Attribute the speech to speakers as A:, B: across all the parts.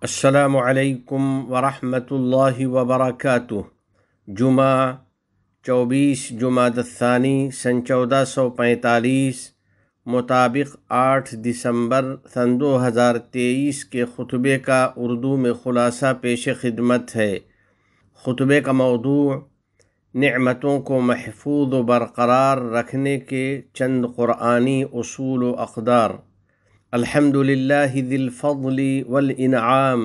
A: السلام علیکم ورحمۃ اللہ وبرکاتہ۔ جمعہ 24 جمادی الثانی سن 1445 مطابق 8 دسمبر سن 2023 کے خطبے کا اردو میں خلاصہ پیش خدمت ہے۔ خطبے کا موضوع نعمتوں کو محفوظ و برقرار رکھنے کے چند قرآنی اصول و اقدار۔ الحمد للہ ذی الفضل والانعام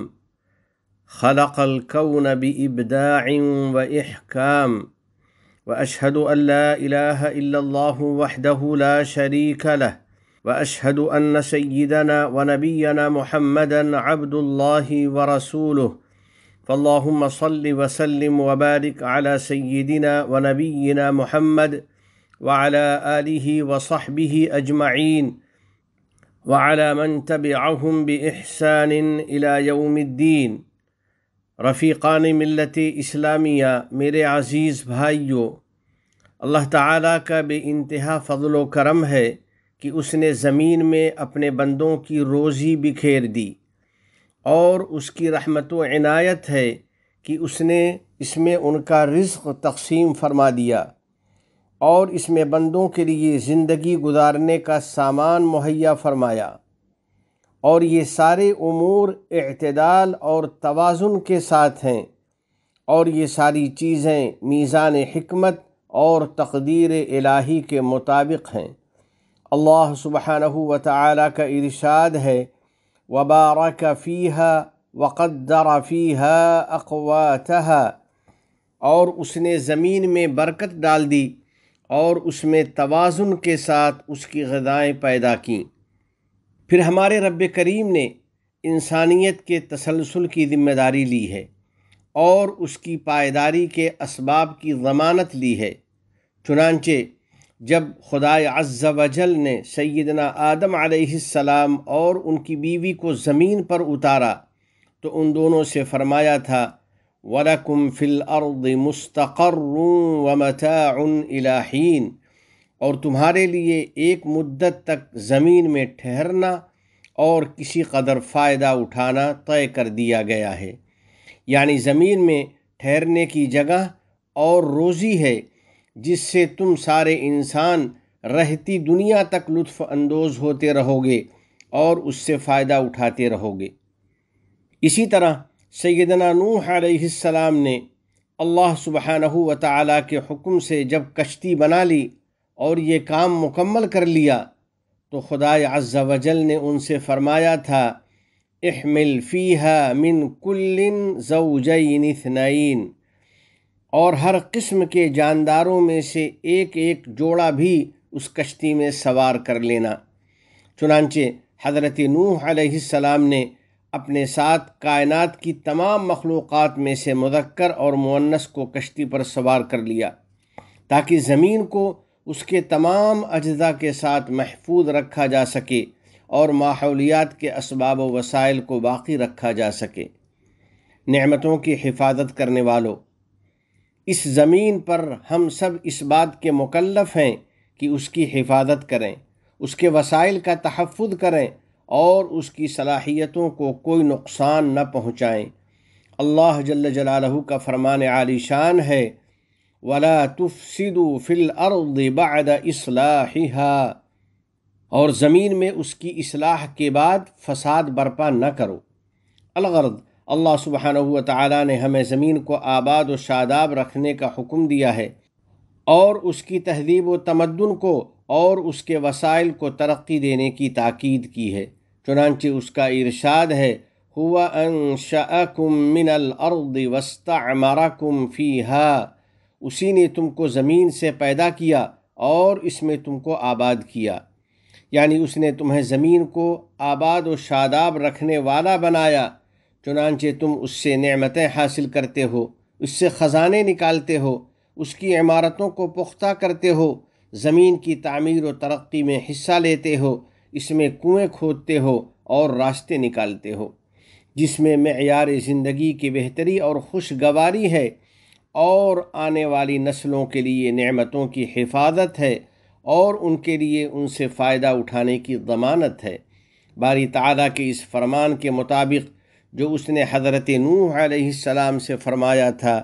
A: خلق الكون بإبداع وإحكام وأشهد أن لا إله إلا الله وحده لا شريك له وأشهد أن سيدنا ونبينا محمدا عبد الله ورسوله فاللهم صل وسلم وبارك على سيدنا ونبينا محمد وعلى آله وصحبه أجمعين وعلى من تبعهم بإحسان إلى يوم الدين۔ رفیقان ملت اسلامیہ، میرے عزیز بھائیو، اللہ تعالیٰ کا بے انتہا فضل و کرم ہے کہ اس نے زمین میں اپنے بندوں کی روزی بکھیر دی، اور اس کی رحمت و عنایت ہے کہ اس نے اس میں ان کا رزق تقسیم فرما دیا، اور اس میں بندوں کے لیے زندگی گزارنے کا سامان مہیا فرمایا، اور یہ سارے امور اعتدال اور توازن کے ساتھ ہیں، اور یہ ساری چیزیں میزان حکمت اور تقدیر الہی کے مطابق ہیں۔ اللہ سبحانہ و تعالیٰ کا ارشاد ہے، وبارک فیہا وقدر فیہا اقواتہا، اور اس نے زمین میں برکت ڈال دی اور اس میں توازن کے ساتھ اس کی غذائیں پیدا کیں۔ پھر ہمارے رب کریم نے انسانیت کے تسلسل کی ذمہ داری لی ہے اور اس کی پائیداری کے اسباب کی ضمانت لی ہے۔ چنانچہ جب خدائے عز و جل نے سیدنا آدم علیہ السلام اور ان کی بیوی کو زمین پر اتارا تو ان دونوں سے فرمایا تھا، وَلَكُمْ فِي الْأَرْضِ مُسْتَقَرٌّ وَمَتَاعٌ إِلَىٰ حِينٍ، اور تمہارے لیے ایک مدت تک زمین میں ٹھہرنا اور کسی قدر فائدہ اٹھانا طے کر دیا گیا ہے۔ یعنی زمین میں ٹھہرنے کی جگہ اور روزی ہے جس سے تم سارے انسان رہتی دنیا تک لطف اندوز ہوتے رہو گے اور اس سے فائدہ اٹھاتے رہو گے۔ اسی طرح سیدنا نوح علیہ السلام نے اللہ سبحانہ و تعالیٰ کے حکم سے جب کشتی بنا لی اور یہ کام مکمل کر لیا تو خدائے عز و جل نے ان سے فرمایا تھا، احمل فیہا من کل زوجین اثنین، اور ہر قسم کے جانداروں میں سے ایک ایک جوڑا بھی اس کشتی میں سوار کر لینا۔ چنانچہ حضرت نوح علیہ السلام نے اپنے ساتھ کائنات کی تمام مخلوقات میں سے مذکر اور مؤنث کو کشتی پر سوار کر لیا تاکہ زمین کو اس کے تمام اجزاء کے ساتھ محفوظ رکھا جا سکے اور ماحولیات کے اسباب و وسائل کو باقی رکھا جا سکے۔ نعمتوں کی حفاظت کرنے والوں، اس زمین پر ہم سب اس بات کے مکلف ہیں کہ اس کی حفاظت کریں، اس کے وسائل کا تحفظ کریں اور اس کی صلاحیتوں کو کوئی نقصان نہ پہنچائیں۔ اللہ جل جلالہ کا فرمان عالی شان ہے، وَلَا تُفْسِدُوا فِي الْأَرْضِ بَعْدَ إِصْلَاحِهَا، اور زمین میں اس کی اصلاح کے بعد فساد برپا نہ کرو۔ الغرض، اللہ سبحانہ و تعالیٰ نے ہمیں زمین کو آباد و شاداب رکھنے کا حکم دیا ہے اور اس کی تہذیب و تمدن کو اور اس کے وسائل کو ترقی دینے کی تاکید کی ہے۔ چنانچہ اس کا ارشاد ہے، هُوَ أَنشَأَكُم مِّنَ الْأَرْضِ وَاسْتَعْمَرَكُمْ فِيهَا، اسی نے تم کو زمین سے پیدا کیا اور اس میں تم کو آباد کیا، یعنی اس نے تمہیں زمین کو آباد و شاداب رکھنے والا بنایا، چنانچہ تم اس سے نعمتیں حاصل کرتے ہو، اس سے خزانے نکالتے ہو، اس کی عمارتوں کو پختہ کرتے ہو، زمین کی تعمیر و ترقی میں حصہ لیتے ہو، اس میں کنویں کھودتے ہو اور راستے نکالتے ہو، جس میں معیار زندگی کی بہتری اور خوشگواری ہے اور آنے والی نسلوں کے لیے نعمتوں کی حفاظت ہے اور ان کے لیے ان سے فائدہ اٹھانے کی ضمانت ہے۔ باری تعالیٰ کے اس فرمان کے مطابق جو اس نے حضرت نوح علیہ السلام سے فرمایا تھا،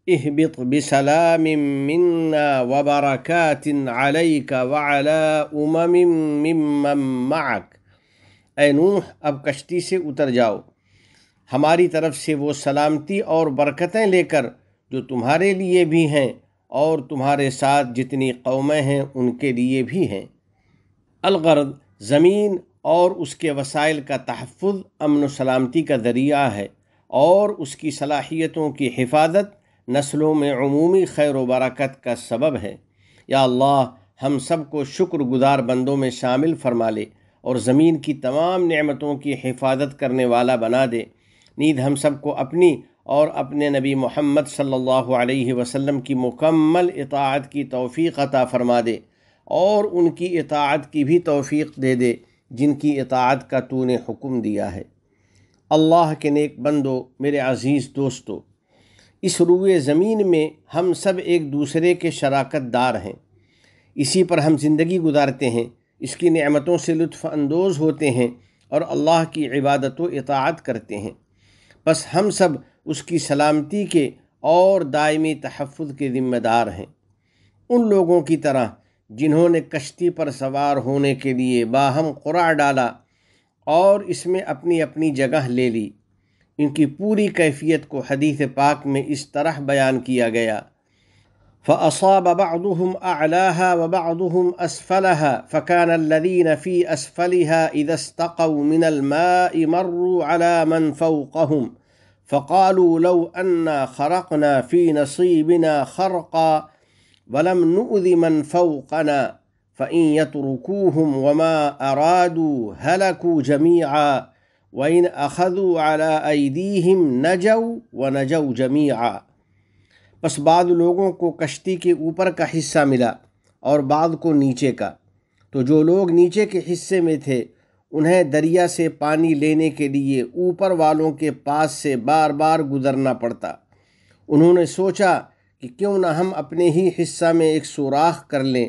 A: اہبط بسلام منا وبرکات علیک وعلی ممن معک، اے نوح اب کشتی سے اتر جاؤ، ہماری طرف سے وہ سلامتی اور برکتیں لے کر جو تمہارے لیے بھی ہیں اور تمہارے ساتھ جتنی قومیں ہیں ان کے لیے بھی ہیں۔ الغرض زمین اور اس کے وسائل کا تحفظ امن و سلامتی کا ذریعہ ہے، اور اس کی صلاحیتوں کی حفاظت نسلوں میں عمومی خیر و برکت کا سبب ہے۔ یا اللہ ہم سب کو شکر گزار بندوں میں شامل فرما لے اور زمین کی تمام نعمتوں کی حفاظت کرنے والا بنا دے۔ نیز ہم سب کو اپنی اور اپنے نبی محمد صلی اللہ علیہ وسلم کی مکمل اطاعت کی توفیق عطا فرما دے، اور ان کی اطاعت کی بھی توفیق دے دے جن کی اطاعت کا تو نے حکم دیا ہے۔ اللہ کے نیک بندو، میرے عزیز دوستو، اس روئے زمین میں ہم سب ایک دوسرے کے شراکت دار ہیں، اسی پر ہم زندگی گزارتے ہیں، اس کی نعمتوں سے لطف اندوز ہوتے ہیں اور اللہ کی عبادت و اطاعت کرتے ہیں۔ بس ہم سب اس کی سلامتی کے اور دائمی تحفظ کے ذمہ دار ہیں۔ ان لوگوں کی طرح جنہوں نے کشتی پر سوار ہونے کے لیے باہم قرع ڈالا اور اس میں اپنی اپنی جگہ لے لی، ان کی پوری کیفیت کو حدیث پاک میں اس طرح بیان کیا گیا، فَأَصَابَ بَعْضُهُمْ أَعْلَاهَا وَبَعْضُهُمْ أَسْفَلَهَا فَكَانَ الَّذِينَ فِي أَسْفَلِهَا إِذَا اسْتَقَوْا مِنَ الْمَاءِ مَرُّوا عَلَى مَنْ فَوْقَهُمْ فَقَالُوا لَوْ أَنَّا خَرَقْنَا فِي نَصِيبِنَا خَرْقًا وَلَمْ نُؤْذِ مَنْ فَوْقَنَا فَإِنْ يَتْرُكُوهُمْ وَمَا أَرَادُوا هَلَكُوا جَمِيعًا وَإِنْ أَخَذُوا عَلَى أَيْدِيهِمْ نَجَوْا وَنَجَوْا جَمِيعًا۔ پس بعض لوگوں کو کشتی کے اوپر کا حصہ ملا اور بعض کو نیچے کا، تو جو لوگ نیچے کے حصے میں تھے انہیں دریا سے پانی لینے کے لیے اوپر والوں کے پاس سے بار بار گزرنا پڑتا۔ انہوں نے سوچا کہ کیوں نہ ہم اپنے ہی حصہ میں ایک سوراخ کر لیں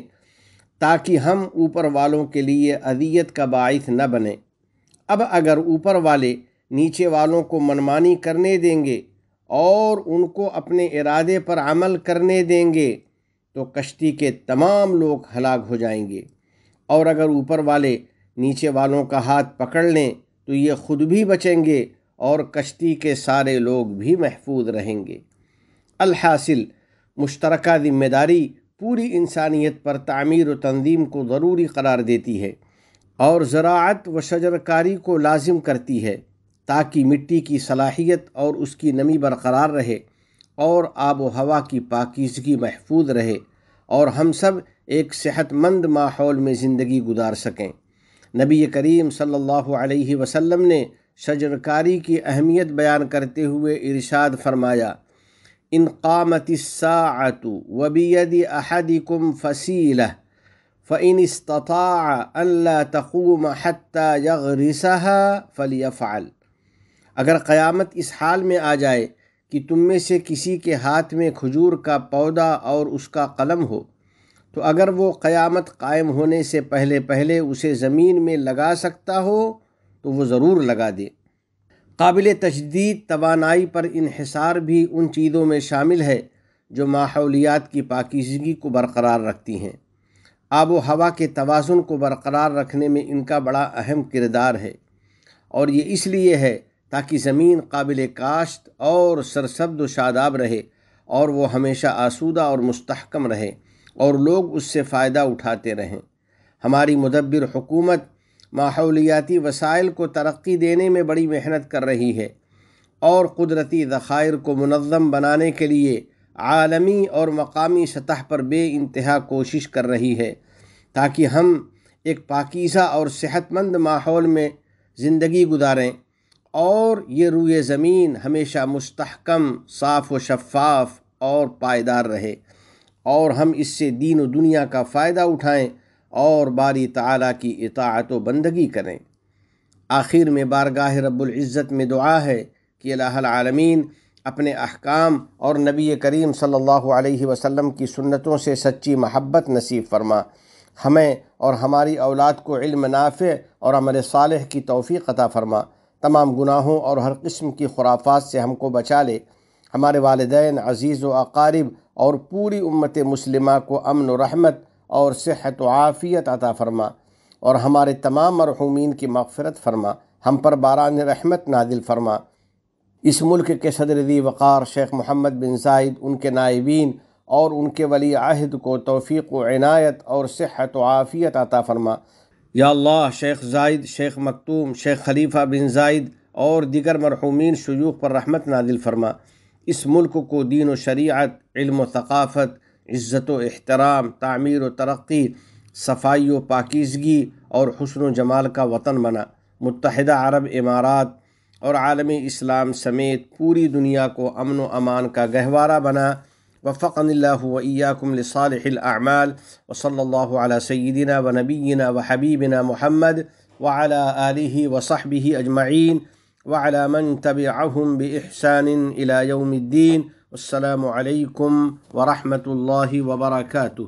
A: تاکہ ہم اوپر والوں کے لیے اذیت کا باعث نہ بنیں۔ اب اگر اوپر والے نیچے والوں کو منمانی کرنے دیں گے اور ان کو اپنے ارادے پر عمل کرنے دیں گے تو کشتی کے تمام لوگ ہلاک ہو جائیں گے، اور اگر اوپر والے نیچے والوں کا ہاتھ پکڑ لیں تو یہ خود بھی بچیں گے اور کشتی کے سارے لوگ بھی محفوظ رہیں گے۔ الحاصل مشترکہ ذمہ داری پوری انسانیت پر تعمیر و تنظیم کو ضروری قرار دیتی ہے اور زراعت و شجرکاری کو لازم کرتی ہے تاکہ مٹی کی صلاحیت اور اس کی نمی برقرار رہے اور آب و ہوا کی پاکیزگی محفوظ رہے اور ہم سب ایک صحت مند ماحول میں زندگی گزار سکیں۔ نبی کریم صلی اللہ علیہ وسلم نے شجرکاری کی اہمیت بیان کرتے ہوئے ارشاد فرمایا، ان قامت الساعۃ وبید احدکم فصیلہ فإن استطاع ان لا تقوم حتى يغرسها فليفعل۔ اگر قیامت اس حال میں آ جائے کہ تم میں سے کسی کے ہاتھ میں کھجور کا پودا اور اس کا قلم ہو، تو اگر وہ قیامت قائم ہونے سے پہلے پہلے اسے زمین میں لگا سکتا ہو تو وہ ضرور لگا دے۔ قابل تجدید توانائی پر انحصار بھی ان چیزوں میں شامل ہے جو ماحولیات کی پاکیزگی کو برقرار رکھتی ہیں۔ آب و ہوا کے توازن کو برقرار رکھنے میں ان کا بڑا اہم کردار ہے، اور یہ اس لیے ہے تاکہ زمین قابل کاشت اور سرسبز و شاداب رہے اور وہ ہمیشہ آسودہ اور مستحکم رہے اور لوگ اس سے فائدہ اٹھاتے رہیں۔ ہماری مدبر حکومت ماحولیاتی وسائل کو ترقی دینے میں بڑی محنت کر رہی ہے اور قدرتی ذخائر کو منظم بنانے کے لیے عالمی اور مقامی سطح پر بے انتہا کوشش کر رہی ہے تاکہ ہم ایک پاکیزہ اور صحت مند ماحول میں زندگی گزاریں اور یہ روئے زمین ہمیشہ مستحکم، صاف و شفاف اور پائیدار رہے اور ہم اس سے دین و دنیا کا فائدہ اٹھائیں اور باری تعالیٰ کی اطاعت و بندگی کریں۔ آخر میں بارگاہ رب العزت میں دعا ہے کہ الہ العالمین اپنے احکام اور نبی کریم صلی اللہ علیہ وسلم کی سنتوں سے سچی محبت نصیب فرما، ہمیں اور ہماری اولاد کو علم نافع اور عمل صالح کی توفیق عطا فرما، تمام گناہوں اور ہر قسم کی خرافات سے ہم کو بچا لے، ہمارے والدین، عزیز و اقارب اور پوری امت مسلمہ کو امن و رحمت اور صحت و عافیت عطا فرما، اور ہمارے تمام مرحومین کی مغفرت فرما، ہم پر باران رحمت نازل فرما۔ اس ملک کے صدر ذی وقار شیخ محمد بن زائد، ان کے نائبین اور ان کے ولی عہد کو توفیق و عنایت اور صحت و عافیت عطا فرما۔ یا اللہ، شیخ زائد، شیخ مکتوم، شیخ خلیفہ بن زائد اور دیگر مرحومین شیوخ پر رحمت نازل فرما۔ اس ملک کو دین و شریعت، علم و ثقافت، عزت و احترام، تعمیر و ترقی، صفائی و پاکیزگی اور حسن و جمال کا وطن بنا۔ متحدہ عرب امارات اور عالم اسلام سمیت پوری دنیا کو امن و امان کا گہوارہ بنا۔ وفقنی اللہ و ایاکم لصالح الاعمال، وصلی اللہ علی سیدنا و نبینا و حبیبنا محمد وعلی آلہ وصحبہ اجمعین وعلی من تبعہم بإحسان الی یوم الدین۔ السلام علیکم ورحمۃ اللہ وبرکاتہ۔